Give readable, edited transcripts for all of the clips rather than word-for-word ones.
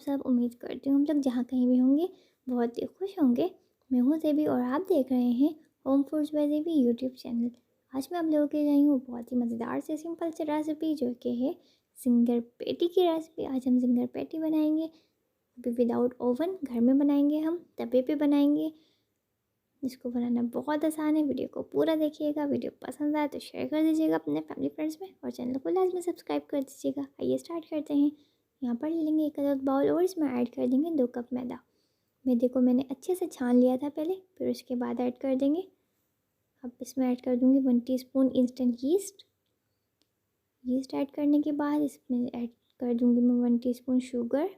सब। उम्मीद करती हूँ हम लोग जहाँ कहीं भी होंगे बहुत ही खुश होंगे। मैं हूँ ज़ेबी और आप देख रहे हैं होम फूड्स बाय ज़ेबी यूट्यूब चैनल। आज मैं आप लोगों के लिए आई हूँ बहुत ही मज़ेदार से सिंपल से रेसिपी, जो कि है जिंगर पैटी की रेसिपी। आज हम जिंगर पैटी बनाएंगे, अभी विदाउट ओवन, घर में बनाएंगे, हम तवे पे बनाएंगे। इसको बनाना बहुत आसान है। वीडियो को पूरा देखिएगा। वीडियो पसंद आए तो शेयर कर दीजिएगा अपने फैमिली फ्रेंड्स में, और चैनल को लाजमी सब्सक्राइब कर दीजिएगा। आइए स्टार्ट करते हैं। यहाँ पर ले लेंगे 1 अदद बाउल और इसमें ऐड कर देंगे 2 कप मैदा। मैदे को मैंने अच्छे से छान लिया था पहले, फिर उसके बाद ऐड कर देंगे। अब इसमें ऐड कर दूँगी 1 teaspoon instant yeast. Yeast add करने के बाद इसमें ऐड कर दूँगी मैं 1 teaspoon sugar.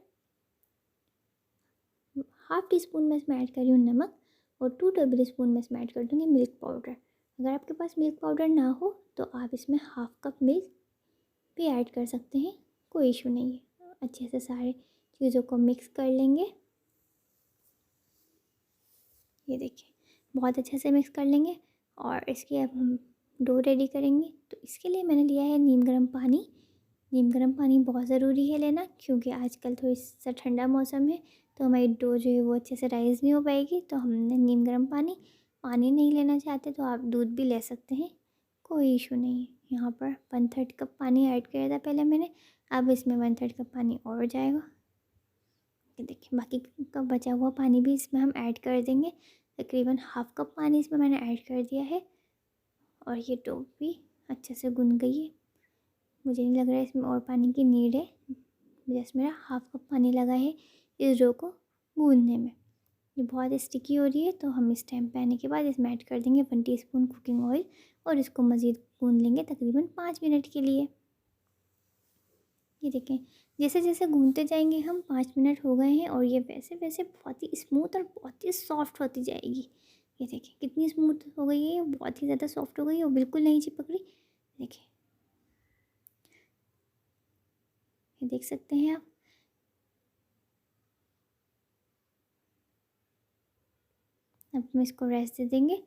Half tea spoon में इसमें ऐड कर रही हूँ नमक, और 2 टेबल स्पून में इसमें ऐड कर दूँगी मिल्क पाउडर। अगर आपके पास मिल्क पाउडर ना हो तो आप इसमें हाफ़ कप मिल्क भी ऐड कर सकते हैं, कोई इशू नहीं है। अच्छे से सारे चीज़ों को मिक्स कर लेंगे। ये देखिए, बहुत अच्छे से मिक्स कर लेंगे और इसकी अब हम डो रेडी करेंगे। तो इसके लिए मैंने लिया है नीम गर्म पानी। नीम गर्म पानी बहुत ज़रूरी है लेना, क्योंकि आजकल थोड़ी सा ठंडा मौसम है तो हमारी डो जो है वो अच्छे से राइज़ नहीं हो पाएगी। तो हमने नीम गर्म पानी नहीं लेना चाहते तो आप दूध भी ले सकते हैं, कोई इशू नहीं है। यहाँ पर 1/3 कप पानी ऐड किया था पहले मैंने, अब इसमें 1/3 कप पानी और जाएगा। ये देखिए, बाकी का बचा हुआ पानी भी इसमें हम ऐड कर देंगे। तकरीबन हाफ़ कप पानी इसमें मैंने ऐड कर दिया है, और ये डो भी अच्छे से गुन गई है। मुझे नहीं लग रहा है इसमें और पानी की नीड है। जैसे मेरा हाफ़ कप पानी लगा है इस डो को गूंदने में। ये बहुत स्टिकी हो रही है, तो हम इस टाइम पे आने के बाद इसमें ऐड कर देंगे 1 टीस्पून कुकिंग ऑयल, और इसको मज़ीद गूंद लेंगे तकरीबन 5 मिनट के लिए। ये देखें, जैसे जैसे गूंदते जाएंगे हम, 5 मिनट हो गए हैं और ये वैसे वैसे बहुत ही स्मूथ और बहुत ही सॉफ्ट होती जाएगी। ये देखें कितनी स्मूथ हो गई है, बहुत ही ज़्यादा सॉफ्ट हो गई है और बिल्कुल नहीं चिपक रही। देखें, ये देख सकते हैं आप। अब हम इसको रेस्ट दे देंगे।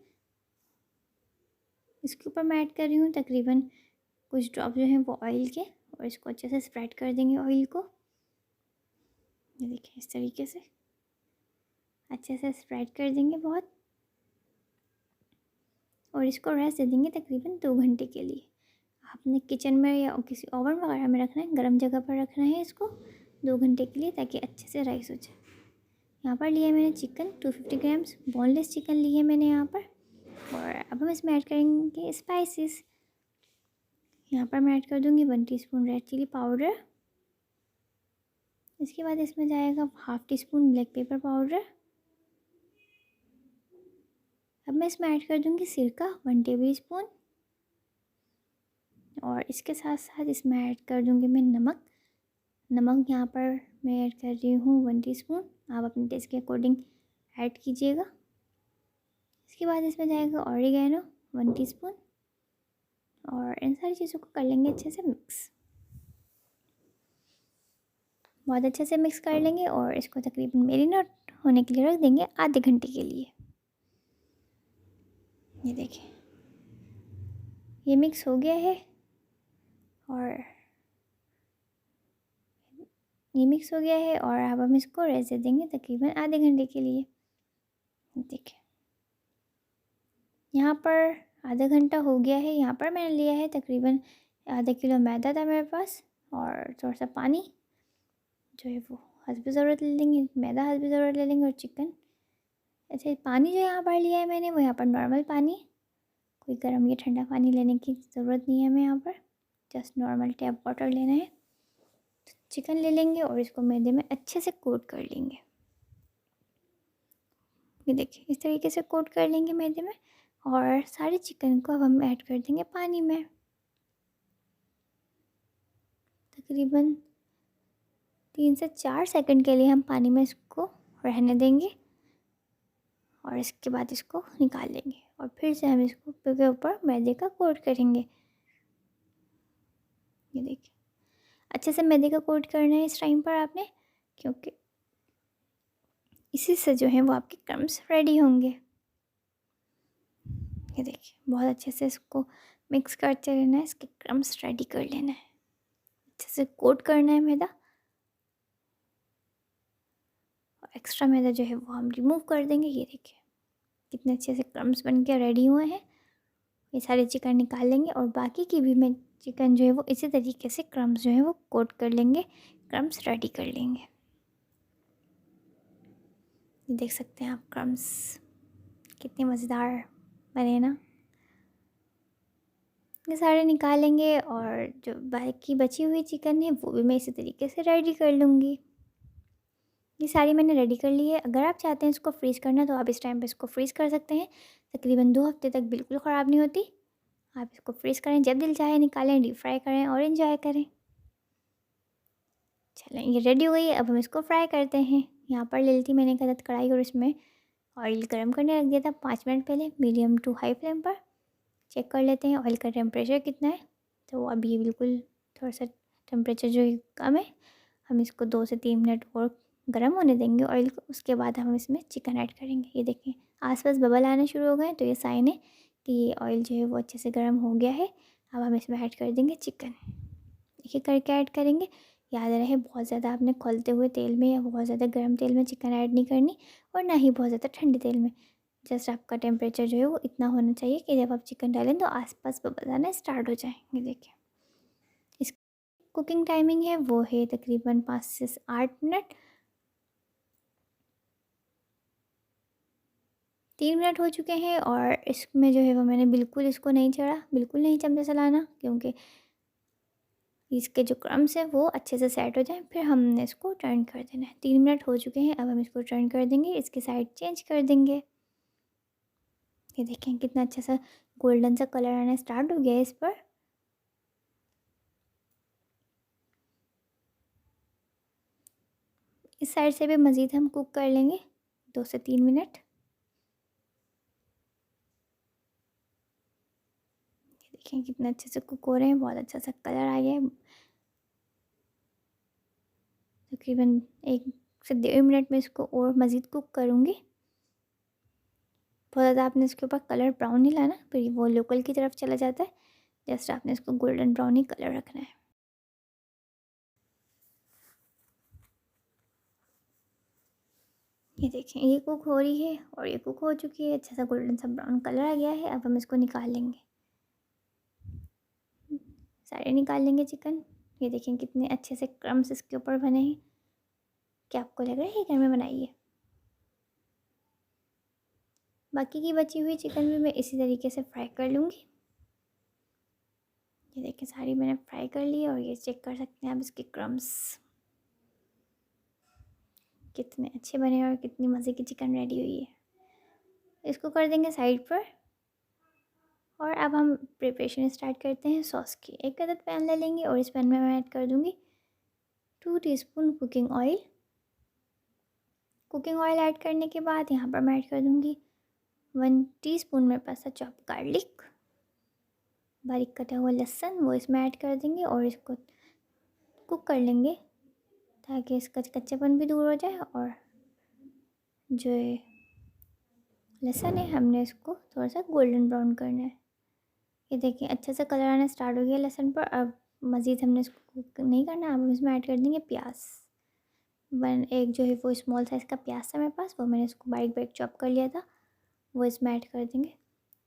इसके ऊपर मैं ऐड कर रही हूँ तकरीबन कुछ ड्रॉप जो हैं वो ऑयल के, और इसको अच्छे से स्प्रेड कर देंगे ऑयल को। ये देखिए, इस तरीके से अच्छे से स्प्रेड कर देंगे बहुत, और इसको रेस्ट दे देंगे तकरीबन 2 घंटे के लिए। आपने किचन में या किसी ओवन वगैरह में रखना है, गर्म जगह पर रखना है इसको 2 घंटे के लिए, ताकि अच्छे से राइस हो जाए। यहाँ पर लिया है मैंने चिकन 250 ग्राम्स, बोनलेस चिकन ली है मैंने यहाँ पर। और अब हम इसमें ऐड करेंगे स्पाइसेस। यहाँ पर मैं ऐड कर दूँगी 1 टीस्पून रेड चिली पाउडर। इसके बाद इसमें जाएगा half tea spoon black pepper powder. अब मैं इसमें ऐड कर दूँगी सिरका 1 टेबल स्पून, और इसके साथ साथ इसमें ऐड कर दूँगी मैं नमक यहाँ पर मैं ऐड कर रही हूँ 1 टीस्पून। आप अपने टेस्ट के अकॉर्डिंग ऐड कीजिएगा। इसके बाद इसमें जाएगा ऑरिगेनो 1 टीस्पून, और इन सारी चीज़ों को कर लेंगे अच्छे से मिक्स। बहुत अच्छे से मिक्स कर लेंगे और इसको तकरीबन मैरिनेट होने के लिए रख देंगे आधे घंटे के लिए। ये देखिए, ये मिक्स हो गया है, और ये मिक्स हो गया है, और अब हम इसको रेस्ट दे देंगे तकरीबन आधे घंटे के लिए। देखिए, यहाँ पर आधा घंटा हो गया है। यहाँ पर मैंने लिया है तकरीबन आधा किलो मैदा था मेरे पास, और थोड़ा सा पानी जो है वो हस्बे ज़रूरत ले लेंगे, मैदा हस्बे ज़रूरत ले लेंगे, और चिकन। अच्छा, पानी जो यहाँ पर लिया है मैंने वो यहाँ पर नॉर्मल पानी, कोई गर्म या ठंडा पानी लेने की ज़रूरत नहीं है हमें। यहाँ पर जस्ट नॉर्मल टैप वाटर लेना है। तो चिकन ले लेंगे और इसको मैदे में अच्छे से कोट कर लेंगे। ये देखिए, इस तरीके से कोट कर लेंगे मैदे में, और सारे चिकन को अब हम ऐड कर देंगे पानी में। तकरीबन 3 से 4 सेकंड के लिए हम पानी में इसको रहने देंगे, और इसके बाद इसको निकाल लेंगे, और फिर से हम इसको के ऊपर मैदे का कोट करेंगे। ये देखिए, अच्छे से मैदे का कोट करना है इस टाइम पर आपने, क्योंकि इसी से जो है वो आपके क्रम्स रेडी होंगे। ये देखिए, बहुत अच्छे से इसको मिक्स करते रहना है, इसके क्रम्स रेडी कर लेना है, अच्छे से कोट करना है मैदा। एक्स्ट्रा मैदा जो है वो हम रिमूव कर देंगे। ये देखिए कितने अच्छे से क्रम्स बन के रेडी हुए हैं। ये सारे चिकन निकाल लेंगे और बाकी की भी मैं चिकन जो है वो इसी तरीके से क्रम्स जो है वो कोट कर लेंगे, क्रम्स रेडी कर लेंगे। ये देख सकते हैं आप क्रम्स कितने मज़ेदार बने ना। ये सारे निकालेंगे और जो बाकी बची हुई चिकन है वो भी मैं इसी तरीके से रेडी कर लूँगी। ये सारी मैंने रेडी कर ली है। अगर आप चाहते हैं इसको फ्रीज़ करना तो आप इस टाइम पे इसको फ्रीज़ कर सकते हैं। तकरीबन 2 हफ्ते तक बिल्कुल ख़राब नहीं होती। आप इसको फ्रीज़ करें, जब दिल चाहे निकालें, डीप फ्राई करें और एंजॉय करें। चलें ये रेडी हो गई है, अब हम इसको फ्राई करते हैं। यहाँ पर ले ली थी मैंने एक आदत कढ़ाई और इसमें ऑयल गर्म करने रख दिया था 5 मिनट पहले, मीडियम टू हाई फ्लेम पर। चेक कर लेते हैं ऑयल का टेम्परेचर कितना है। तो अभी ये बिल्कुल थोड़ा सा टेम्परेचर जो है कम है। हम इसको 2 से 3 मिनट और गर्म होने देंगे ऑयल को। उसके बाद हम इसमें चिकन ऐड करेंगे। ये देखें आसपास बबल आने शुरू हो गए हैं, तो ये साइन है कि ये ऑयल जो है वो अच्छे से गर्म हो गया है। अब हम इसमें ऐड कर देंगे चिकन, एक एक करके ऐड करेंगे। याद रहे बहुत ज़्यादा आपने खौलते हुए तेल में या बहुत ज़्यादा गर्म तेल में चिकन ऐड नहीं करनी और ना ही बहुत ज़्यादा ठंडे तेल में। जस्ट आपका टेम्परेचर जो है वो इतना होना चाहिए कि जब आप चिकन डालें तो आसपास बबल आना स्टार्ट हो जाए। ये देखिए इस कुकिंग टाइमिंग है वो है तकरीबन 5 से 8 मिनट। 3 मिनट हो चुके हैं और इसमें जो है वो मैंने बिल्कुल इसको नहीं छेड़ा, बिल्कुल नहीं चमचा चलाना, क्योंकि इसके जो क्रम्स हैं वो अच्छे से सेट हो जाएं। फिर हमने इसको टर्न कर देना है। 3 मिनट हो चुके हैं, अब हम इसको टर्न कर देंगे, इसकी साइड चेंज कर देंगे। ये देखें कितना अच्छा सा गोल्डन सा कलर आना स्टार्ट हो गया है इस पर। इस साइड से भी मज़ीद हम कुक कर लेंगे 2 से 3 मिनट। ये देखें कितना अच्छे से कुक हो रहे हैं, बहुत अच्छा सा कलर आ गया है। तकरीबन 1 से 1.5 मिनट में इसको और मज़ीद कुक करूँगी। बहुत ज़्यादा आपने इसके ऊपर कलर ब्राउन नहीं लाना, फिर वो लोकल की तरफ चला जाता है। जस्ट आपने इसको गोल्डन ब्राउन ही कलर रखना है। ये देखें ये कुक हो रही है और ये कुक हो चुकी है, अच्छा सा गोल्डन सा ब्राउन कलर आ गया है। अब हम इसको निकाल लेंगे, सारे निकाल लेंगे चिकन। ये देखें कितने अच्छे से क्रम्स इसके ऊपर बने हैं। क्या आपको लग रहा है ये घर में बनाई है? बाकी की बची हुई चिकन भी मैं इसी तरीके से फ्राई कर लूँगी। ये देखें सारी मैंने फ्राई कर ली और ये चेक कर सकते हैं आप इसके क्रम्स कितने अच्छे बने और कितनी मज़े की चिकन रेडी हुई है। इसको कर देंगे साइड पर और अब हम प्रिपरेशन स्टार्ट करते हैं सॉस की। एक अदद पैन ले लेंगे और इस पैन में मैं ऐड कर दूँगी 2 teaspoon cooking oil. Cooking oil add करने के बाद यहाँ पर मैं ऐड कर दूँगी 1 टीस्पून मेरे पास चॉप गार्लिक, बारीक कटा हुआ लहसुन वो इसमें ऐड कर देंगे और इसको कुक कर लेंगे ताकि इसका कच्चापन भी दूर हो जाए। और जो लहसुन है हमने इसको थोड़ा सा गोल्डन ब्राउन करना है। ये देखिए अच्छा सा कलर आना स्टार्ट हो गया लहसुन पर। अब मज़ीद हमने इसको कुक नहीं करना, अब हम इसमें ऐड कर देंगे प्याज। एक जो है वो स्मॉल साइज़ का प्याज था मेरे पास, वो मैंने इसको बारीक बारीक चॉप कर लिया था, वो इसमें ऐड कर देंगे।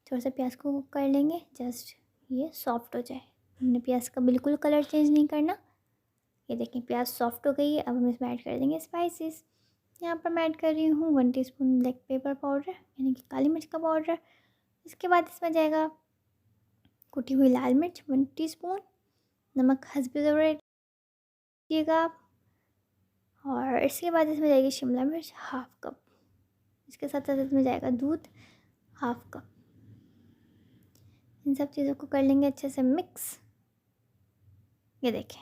थोड़ा सा प्याज को कुक कर लेंगे जस्ट ये सॉफ्ट हो जाए। हमने प्याज का बिल्कुल कलर चेंज नहीं करना। ये देखें प्याज सॉफ्ट हो गई है। अब हम इसमें ऐड कर देंगे स्पाइसेस। यहाँ पर मैं ऐड कर रही हूँ 1 टीस्पून ब्लैक पेपर पाउडर यानी कि काली मिर्च का पाउडर। इसके बाद इसमें जाएगा कुटी हुई लाल मिर्च 1 टीस्पून, नमक हस्ब ज़रूरत दीजिएगा आप। और इसके बाद इसमें जाएगी शिमला मिर्च हाफ़ कप। इसके साथ साथ इसमें जाएगा दूध हाफ़ कप। इन सब चीज़ों को कर लेंगे अच्छे से मिक्स। ये देखें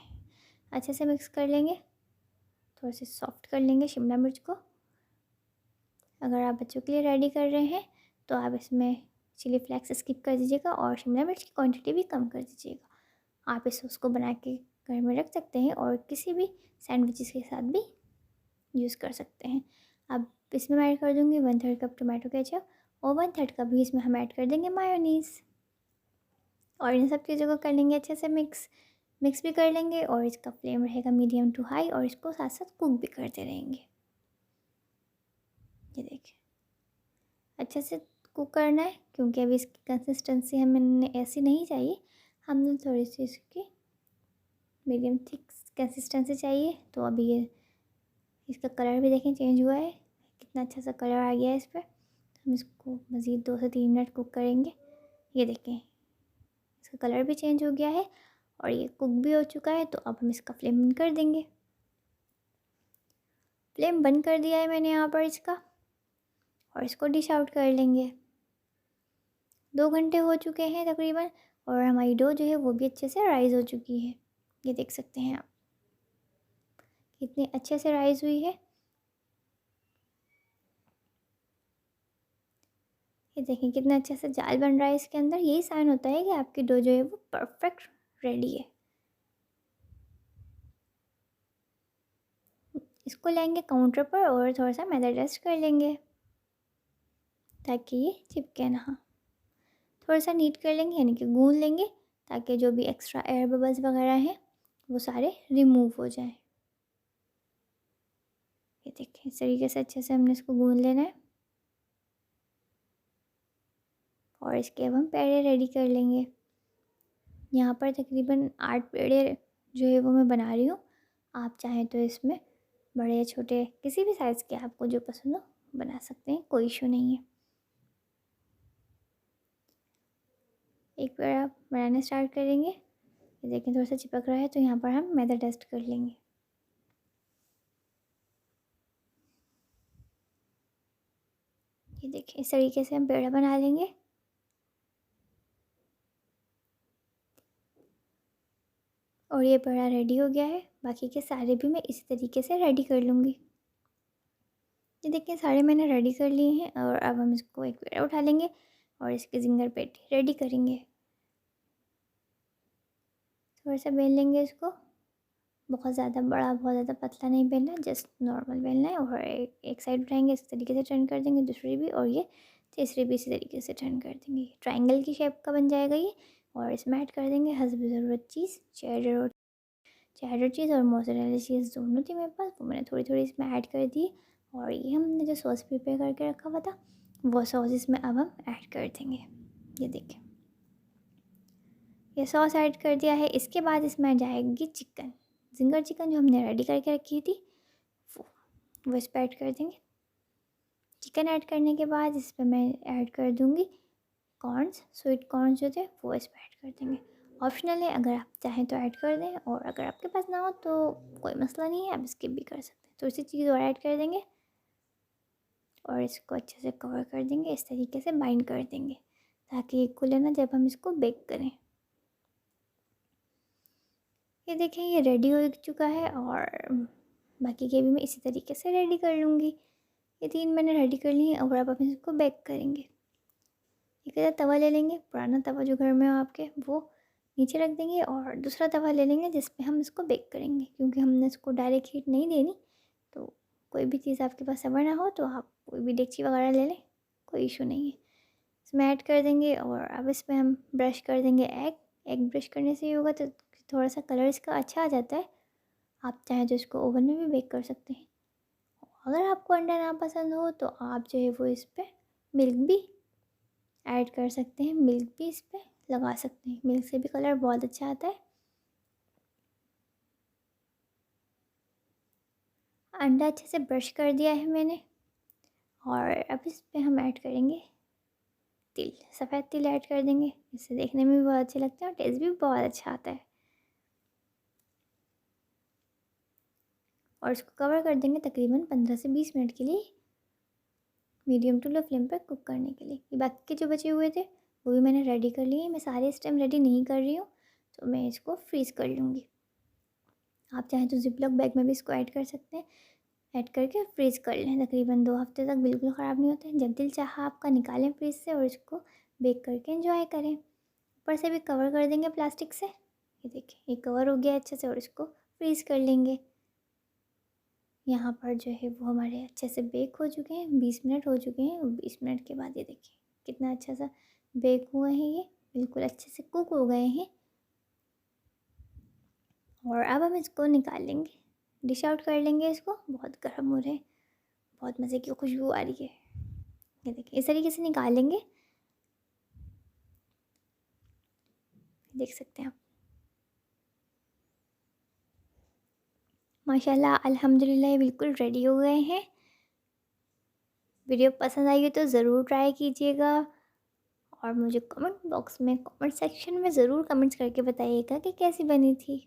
अच्छे से मिक्स कर लेंगे, थोड़ा सा सॉफ्ट कर लेंगे शिमला मिर्च को। अगर आप बच्चों के लिए रेडी कर रहे हैं तो आप इसमें चिली फ्लेक्स स्किप कर दीजिएगा और शिमला मिर्च की क्वांटिटी भी कम कर दीजिएगा। आप इस सॉस को बना के घर में रख सकते हैं और किसी भी सैंडविचेस के साथ भी यूज़ कर सकते हैं। अब इसमें मैं ऐड कर दूँगी 1/3 कप टोमेटो केचप और 1/3 कप भी इसमें हम ऐड कर देंगे मायोनीज़। और इन सब चीज़ों को कर लेंगे अच्छे से मिक्स भी कर लेंगे और इसका फ्लेम रहेगा मीडियम टू हाई और इसको साथ साथ कुक भी करते रहेंगे। ये देखिए अच्छे से कुक करना है, क्योंकि अभी इसकी कंसिस्टेंसी हमें ऐसी नहीं चाहिए, हमने थोड़ी सी इसकी मीडियम थिक कंसिस्टेंसी चाहिए। तो अभी ये इसका कलर भी देखें चेंज हुआ है, कितना अच्छा सा कलर आ गया है इस पर। हम इसको मज़ीद 2 से 3 मिनट कुक करेंगे। ये देखें इसका कलर भी चेंज हो गया है और ये कुक भी हो चुका है। तो अब हम इसका फ्लेम बंद कर देंगे। फ्लेम बंद कर दिया है मैंने यहाँ पर इसका, और इसको डिश आउट कर लेंगे। 2 घंटे हो चुके हैं तकरीबन, और हमारी डो जो है वो भी अच्छे से राइज़ हो चुकी है। ये देख सकते हैं आप कितनी अच्छे से राइज़ हुई है। ये देखें कितना अच्छे से जाल बन रहा है इसके अंदर। यही साइन होता है कि आपकी डो जो है वो परफेक्ट रेडी है। इसको लेंगे काउंटर पर और थोड़ा सा मैदा डस्ट कर लेंगे ताकि ये चिपके ना। थोड़ा सा नीट कर लेंगे, यानी कि गूंद लेंगे, ताकि जो भी एक्स्ट्रा एयर बबल्स वगैरह हैं वो सारे रिमूव हो जाएं। ये देखें इस तरीके से अच्छे से हमने इसको गूंद लेना है, और इसके अब हम पेड़े रेडी कर लेंगे। यहाँ पर तकरीबन 8 पेड़े जो है वो मैं बना रही हूँ। आप चाहें तो इसमें बड़े या छोटे किसी भी साइज़ के आपको जो पसंद हो बना सकते हैं, कोई इशू नहीं है। एक पेड़ आप बनाने स्टार्ट करेंगे। ये देखें थोड़ा सा चिपक रहा है, तो यहाँ पर हम मैदा डस्ट कर लेंगे। ये देखें इस तरीके से हम पेड़ा बना लेंगे। और ये पेड़ा रेडी हो गया है। बाकी के सारे भी मैं इसी तरीके से रेडी कर लूँगी। ये देखिए सारे मैंने रेडी कर लिए हैं, और अब हम इसको एक पेड़ा उठा लेंगे और इसकी जिंगर पेटी रेडी करेंगे। थोड़ा सा बेल लेंगे इसको, बहुत ज़्यादा बड़ा बहुत ज़्यादा पतला नहीं बेलना, जस्ट नॉर्मल बेलना है। और एक साइड उठाएंगे, इस तरीके से टर्न कर देंगे, दूसरी भी, और ये तीसरी भी इसी तरीके से टर्न कर देंगे। ट्रायंगल की शेप का बन जाएगा ये। और इसमें ऐड कर देंगे हस्ब ज़रूरत चीज़, चेडर चीज़ और मोज़रेला चीज़ दोनों थी मेरे पास, वो मैंने थोड़ी थोड़ी इसमें ऐड कर दी। और ये हमने जो सॉस प्रिपेयर करके रखा हुआ था वो सॉस इसमें अब हम ऐड कर देंगे। ये देखें ये सॉस ऐड कर दिया है। इसके बाद इसमें आ जाएगी चिकन, जिंगर चिकन जो हमने रेडी करके रखी थी वो इस पर ऐड कर देंगे। चिकन ऐड करने के बाद इस पर मैं ऐड कर दूँगी कॉर्नस, स्वीट कॉर्नस जो थे वो इस पर ऐड कर देंगे। ऑप्शनल है, अगर आप चाहें तो ऐड कर दें, और अगर आपके पास ना हो तो कोई मसला नहीं है, आप स्किप भी कर सकते हैं। थोड़ी सी चीज़ और ऐड कर देंगे और इसको अच्छे से कवर कर देंगे, इस तरीके से बाइंड कर देंगे ताकि ये खुले ना जब हम इसको बेक करें। ये देखें ये रेडी हो चुका है, और बाकी के भी मैं इसी तरीके से रेडी कर लूँगी। ये 3 मैंने रेडी कर ली हैं, और अब हम इसको बेक करेंगे। एक ऐसा तवा ले लेंगे, पुराना तवा जो घर में हो आपके, वो नीचे रख देंगे, और दूसरा तवा ले लेंगे जिस पे हम इसको बेक करेंगे। क्योंकि हमने इसको डायरेक्ट हीट नहीं देनी, तो कोई भी चीज़ आपके पास तवा ना हो तो आप कोई भी डेगची वगैरह ले लें, कोई इशू नहीं है। इसमें ऐड कर देंगे, और अब इसमें हम ब्रश कर देंगे एग ब्रश करने से ये होगा तो थोड़ा सा कलर इसका अच्छा आ जाता है। आप चाहें तो इसको ओवन में भी बेक कर सकते हैं। अगर आपको अंडा ना पसंद हो तो आप जो है वो इस पर मिल्क भी ऐड कर सकते हैं, मिल्क भी इस पर लगा सकते हैं। मिल्क से भी कलर बहुत अच्छा आता है। अंडा अच्छे से ब्रश कर दिया है मैंने, और अब इस पर हम ऐड करेंगे तिल, सफ़ेद तिल ऐड कर देंगे। इससे देखने में भी बहुत अच्छे लगते हैं और टेस्ट भी बहुत अच्छा आता है। और इसको कवर कर देंगे तकरीबन 15 से 20 मिनट के लिए, मीडियम टू लो फ्लेम पर कुक करने के लिए। ये बाकी के जो बचे हुए थे वो भी मैंने रेडी कर लिए। मैं सारे इस टाइम रेडी नहीं कर रही हूँ, तो मैं इसको फ्रीज़ कर लूँगी। आप चाहें तो जिप लॉक बैग में भी इसको ऐड कर सकते हैं। ऐड करके फ्रीज़ कर लें तकरीबन 2 हफ्ते तक, बिल्कुल ख़राब नहीं होते। जब दिल चाहा आपका निकालें फ्रीज़ से और इसको बेक करके एंजॉय करें। ऊपर से भी कवर कर देंगे प्लास्टिक से। ये देखिए ये कवर हो गया अच्छे से, और इसको फ्रीज़ कर लेंगे। यहाँ पर जो है वो हमारे अच्छे से बेक हो चुके हैं। 20 मिनट हो चुके हैं, और 20 मिनट के बाद ये देखिए कितना अच्छा सा बेक हुए हैं, ये बिल्कुल अच्छे से कुक हो गए हैं। और अब हम इसको निकाल लेंगे, डिश आउट कर लेंगे। इसको बहुत गर्म हो रहे हैं, बहुत मज़े की खुशबू आ रही है। ये देखिए इस तरीके से निकालेंगे, देख सकते हैं आप। माशाल्लाह अल्हम्दुलिल्लाह ये बिल्कुल रेडी हो गए हैं। वीडियो पसंद आई हो तो ज़रूर ट्राई कीजिएगा और मुझे कमेंट बॉक्स में, कमेंट सेक्शन में ज़रूर कमेंट्स करके बताइएगा कि कैसी बनी थी।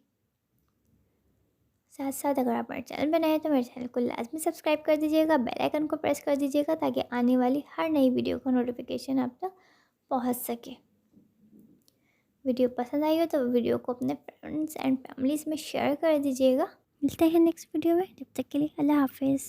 साथ साथ अगर आप मेरे चैनल पर नए हैं तो मेरे चैनल को लाजमी सब्सक्राइब कर दीजिएगा, बेल आइकन को प्रेस कर दीजिएगा ताकि आने वाली हर नई वीडियो का नोटिफिकेशन आप तक पहुंच सके। वीडियो पसंद आई हो तो वीडियो को अपने फ्रेंड्स एंड फैमिलीज़ में शेयर कर दीजिएगा। मिलते हैं नेक्स्ट वीडियो में, जब तक के लिए अल्लाह हाफिज़।